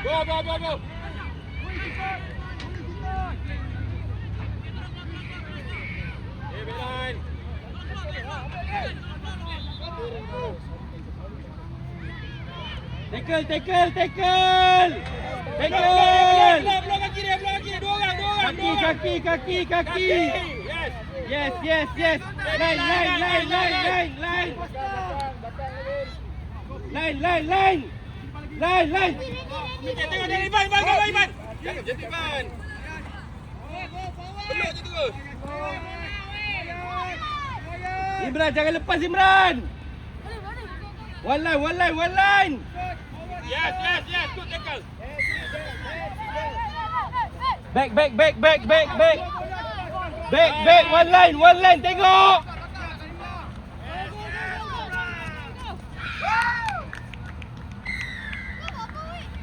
Go. Behind. Tackle. Belakang kiri. Dua orang. Kaki. Yes. Line. Tengok dari Ivan. Jangan jadi Ivan. Peluk je terus. Imran, jangan lepas Imran. One line. Yes. Good tackle. Back. Back. One line. Tengok.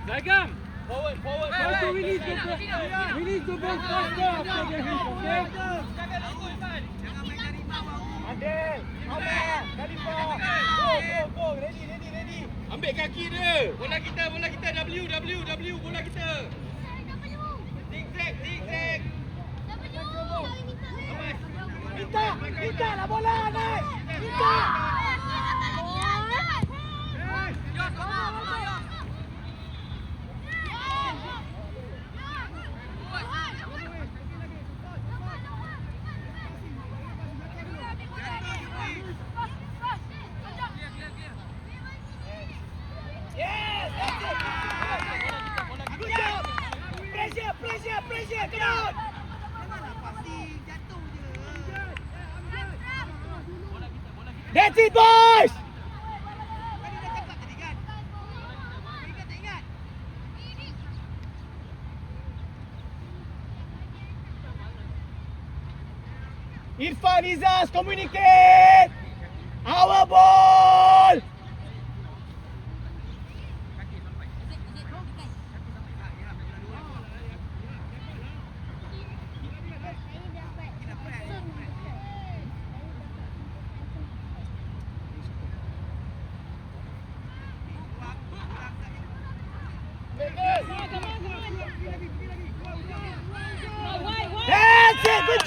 Dagam. Forward. We need to go faster after the hit, okay? Adel, dari bawah. Go. Ready. Ambil kaki dia. Bola kita. W. Bola kita. Zigzag. Kita lah bola naik. Kita. Pressure, come on. That's it, boys. Irfan, Izaz, communicate. Our ball. That's it, good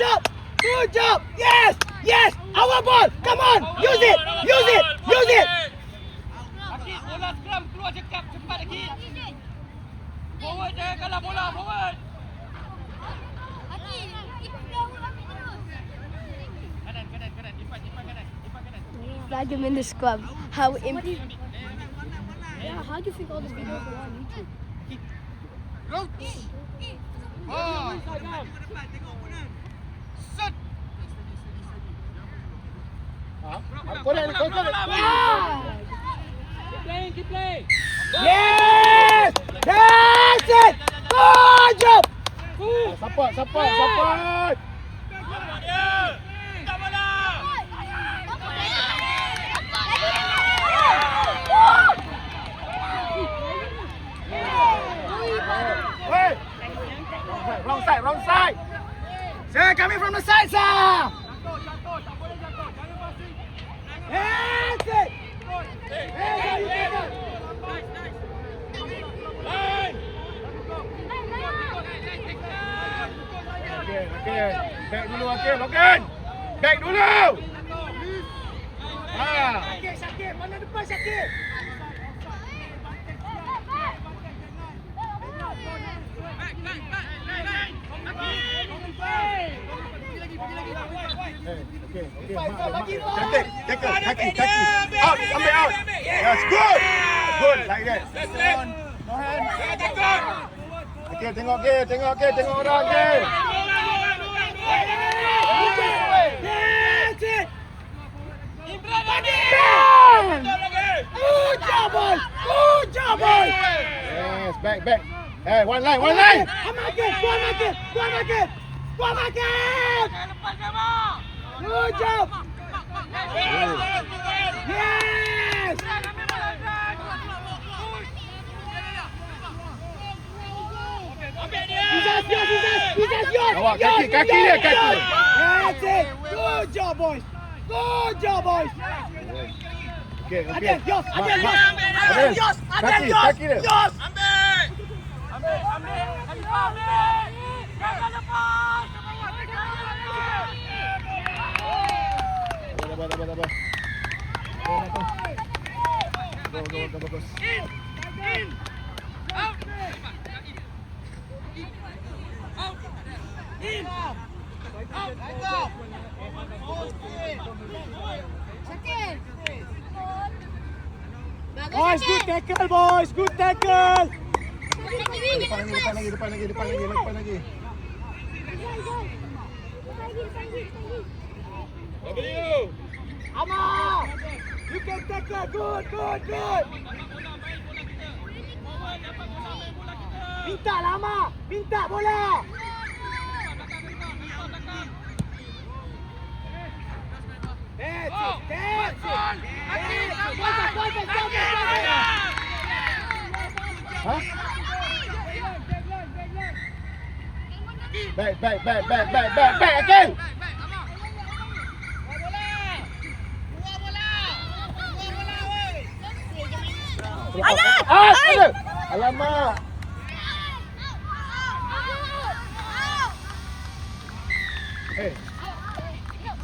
job. Yes, our ball. Come on, use it. Akid, bola scrum keluar cepat Akid. Forward jangan kalah bola, forward. Kanan. Ipan kanan. Flag him in the scrub. How do you think all the videos are on YouTube? Keep playing. Yes, that's it. Good job. Support. Hey. Wrong side. Sir, coming from the side, sir. That's it. Okay. Back dulu, Logan. Back dulu. Syakir. Mana depan Syakir? Tackle. Out, ambil out. Yes, good. Good, like that. No hand. Okay, tengok orang, okay. That's it. Good job, boys. Yes, back. Hey, one line. Go on, market. Good job. Yes. Izaz, yours. Kaki dia. That's it. Good job, boys. Okay. Ambil. Kaki dia. Jangan lepas. Sabar. Go, bagus. In. Out. In. Out. Boys, good tackle, boys. Good tackle. Depan lagi. Ama, you can tackle. Good. Minta lama. Minta bola. That's it. Huh? Back again. Alamak. Hey.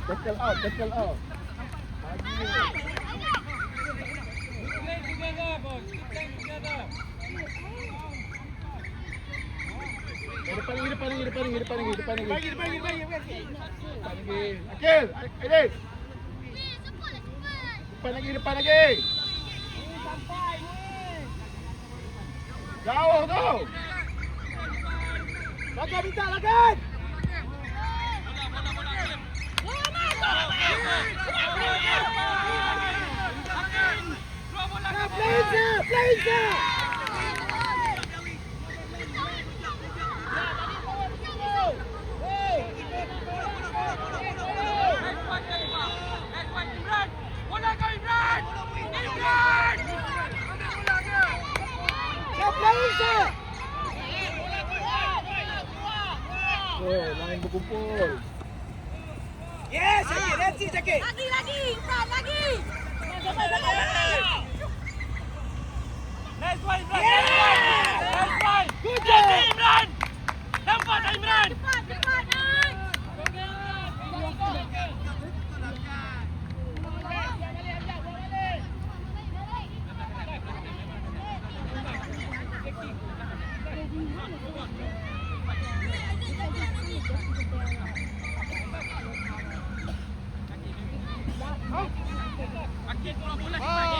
Tackle out. Play together, boys. Play together. Depan lagi. Akil. Depan lagi. Jauh tu. Lagan, minta lagan. Play it. Main berkumpul. Yes, that's it, Jackie. Lagi. Nice one, Imran. Yeah! Nice one. Good Jadi, job. Imran. Nampak tak, Imran? Cepat. Akil bola cepat.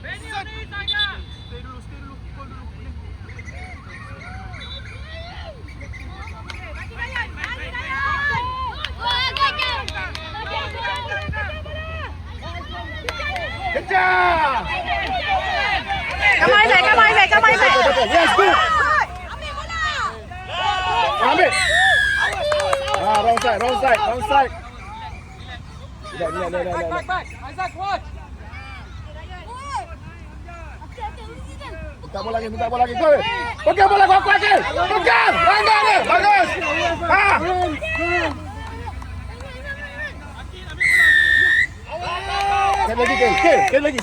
Benny ni saja. Stay dulu. Pukul dulu. Kejar! Come on, Isaac. Yes, good. Ambil. Wrong side. Back. Isaac, watch. Minta bola lagi. Go. Pegang bola kuat ke? Pegang. Langgar dia. Bagus. Sekali lagi.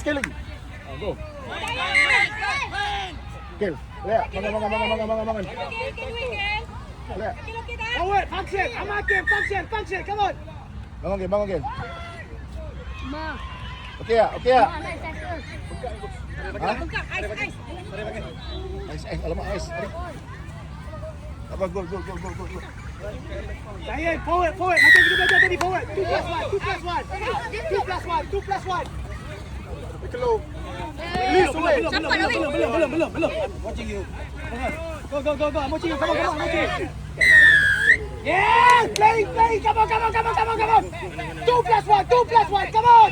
Go. Kel. Lihat. Mangan. Lihat. Forward, function. Amakim, function. Come on. Bangun game. Okey ya. Ais. Alamak, ais. Apa gol. Saya forward. Macam kita belajar tadi, forward. 2+1. Hello. Belum. Watching you. Go. I'm watching you. Come on. Yeah, play. Come on. 2+1. Come on.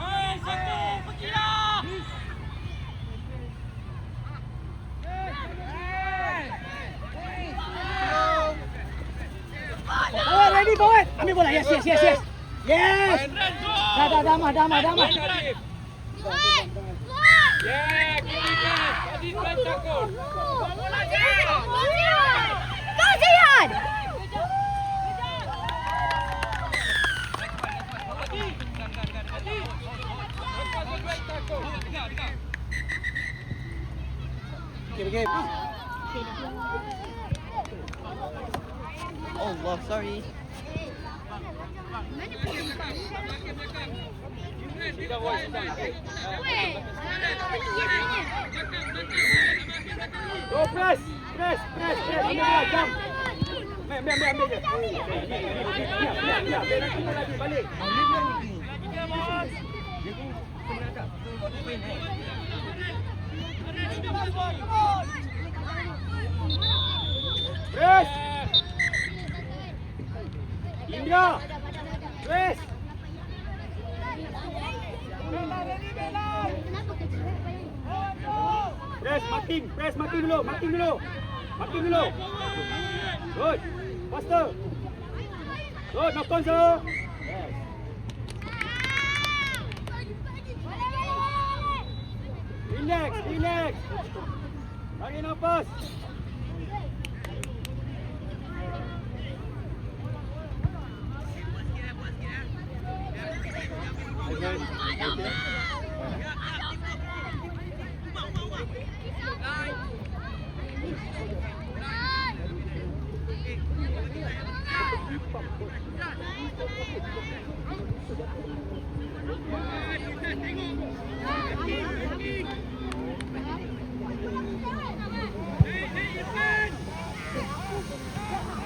Main, satu. Pergilah. Forward. Ambil bola. Yes. Yes. Dah. Damai. Yeah, good defense. Tadi try tackle. Go Jihan! Allah, sorry. Go press. Press. Ambil dia, jump. Ambil je. Biar kita lagi balik. Press. Indra. Press. Press, marking dulu. Good. Faster. Good, knock on, sir. Yes. Relax. Tarik nafas.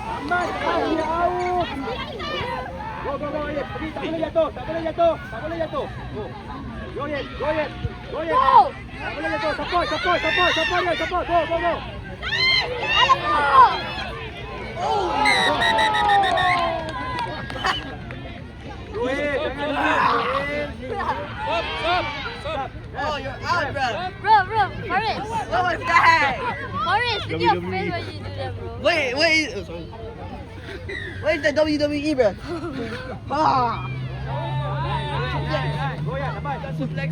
Lambat, dia out. Go, Yep. Tak boleh jatuh. Go, Yep. Tak boleh jatuh. Support dia. Go. Stop. Oh, you're out, bro. Bro, Forrest. What was that? Forrest, look at your face when you do that, bro. Wait. Oh, sorry. Where's the WWE, bro? Ah. Go, ya, dapat. Suplex.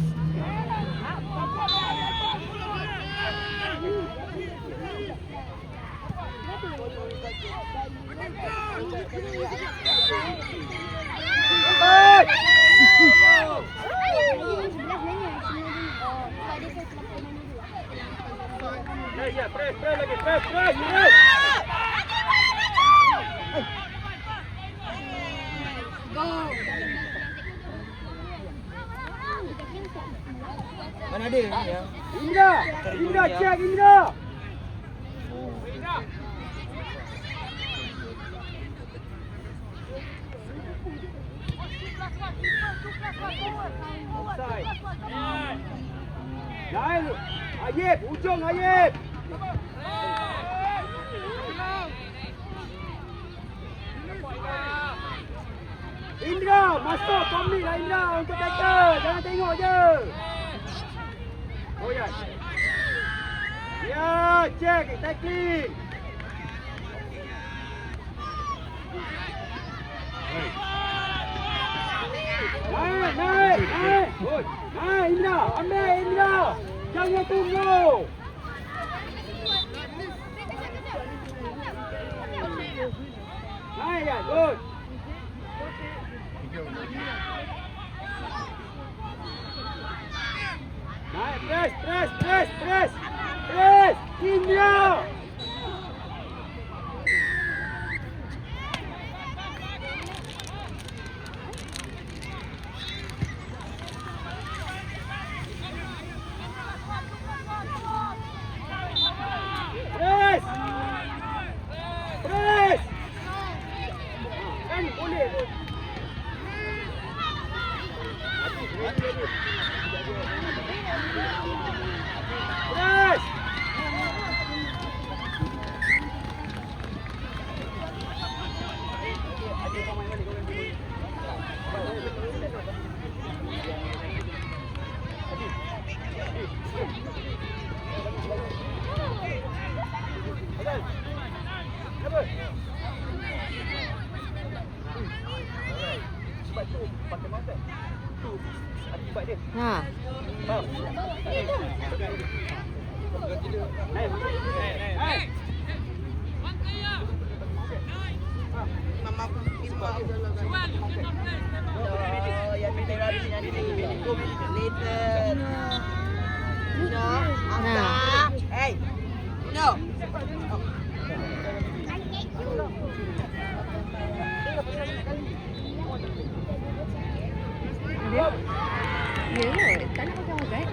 Ya, press lagi. Press. Mana ada ni ya? Indra, check Indra. Offside. Lain. Ayib, ujung Ayib. Indra, masuk komit lah Indra untuk tackle. Jangan tengok je. Oh ya. Ya, check tackling. Naik. Good. Naik Indra, ambil Indra. Jangan tunggu. Naik ya, good. Naik, press. Indra. Press. Kan boleh tu. Press. Sebab tu pakai motor. Tu buat dia. Ha. Faham? Hai. Hey, no. Dia. Ya ke? Tak nak pakai makan.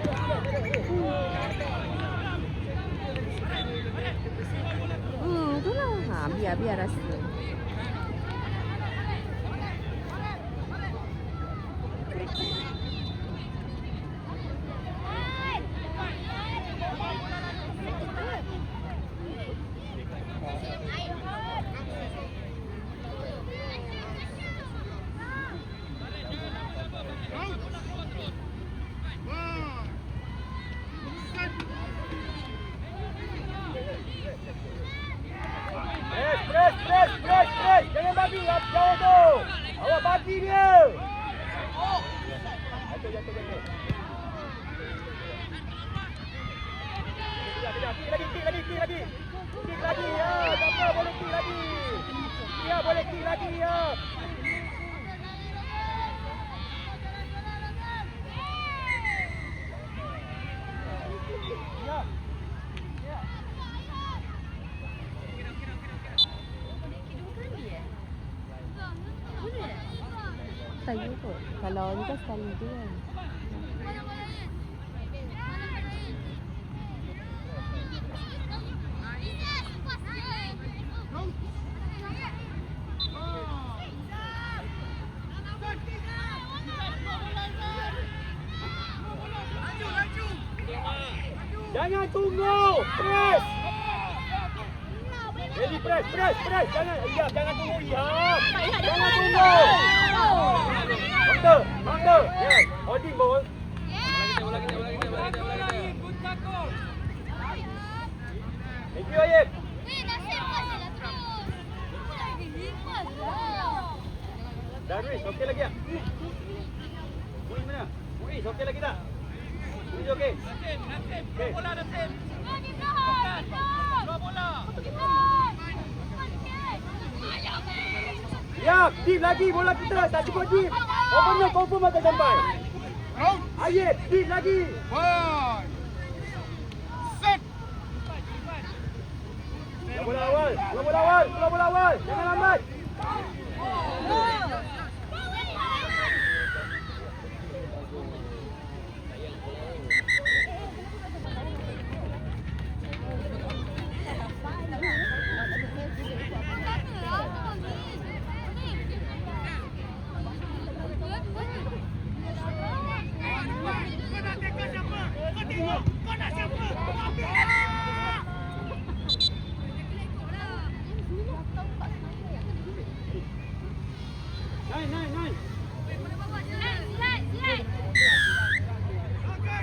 Itulah. Ha, biar rasa. Press. Jangan bagi jauh tu. Awak bagi dia. Jatuh. Kick lagi. Kick lagi ya. Tak apa, boleh kick lagi. Ya, boleh kick lagi ya. Saya kot. Kalau ni kan sekali tu kan. Jangan tunggu. Press. Jadi press. Jangan tunggu. Jangan tunggu. Hunter. Yes. Holding ball. Thank you, Ayib. Darwis, okey lagi tak? Muiz mana? Muiz, okey lagi tak? Muiz okey? Okey. Bola Nasib. Dua bola. Ya, deep lagi bola kita. Tak cukup deep. Opener confirm akan sampai. Ayib, deep lagi. Bola awal. Jangan lambat. Nine.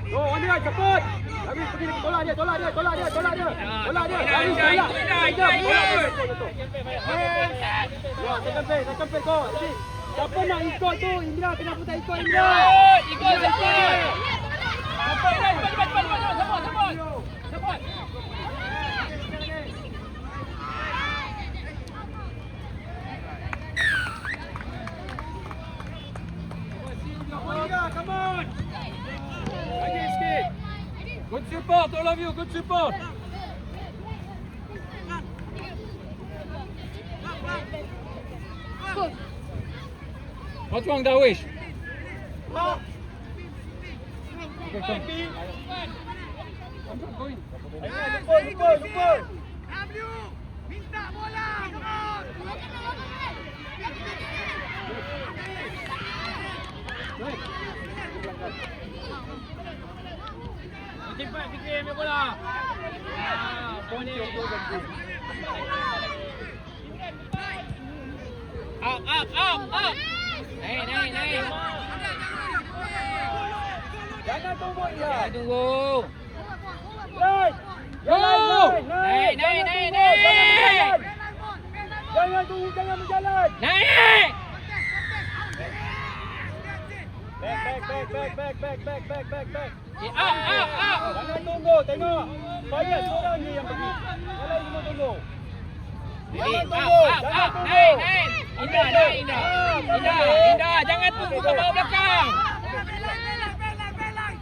Oh, on dia, cepat. Habis pergi lagi, tolak dia. Habis second play kau. Jadi, siapa nak ikut tu? Indra, kenapa tak ikut Indra? Ikut. Cepat. Come on. Lagi sikit. Good support, all of you, good support. What's wrong, Darwish? Lupa. Minta bola. Cepat fikir ambil bola. Up. Naik. Jangan tunggu dia. Jangan tunggu. Naik. Naik. Jangan tunggu, jangan berjalan. Naik. Back. Back. Out. Jangan tunggu, tengok. Fayaz seorang je yang pergi. Yang lain semua tunggu. Jangan tunggu, jangan tunggu. Indah. Jangan tunggu ke bawah belakang.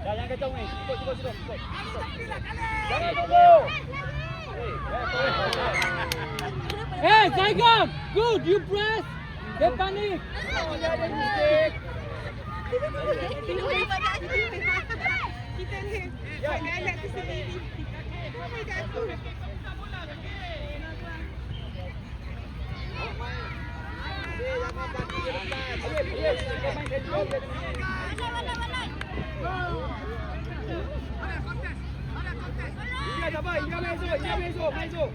Jangan kacau ni. Cukup. Jangan tunggu. Hey, Saigam! Good, you press! They panic! Jangan ada mistake. Kita ni anak tu sendiri. Oh my God. Ingat apa? Ingat main so.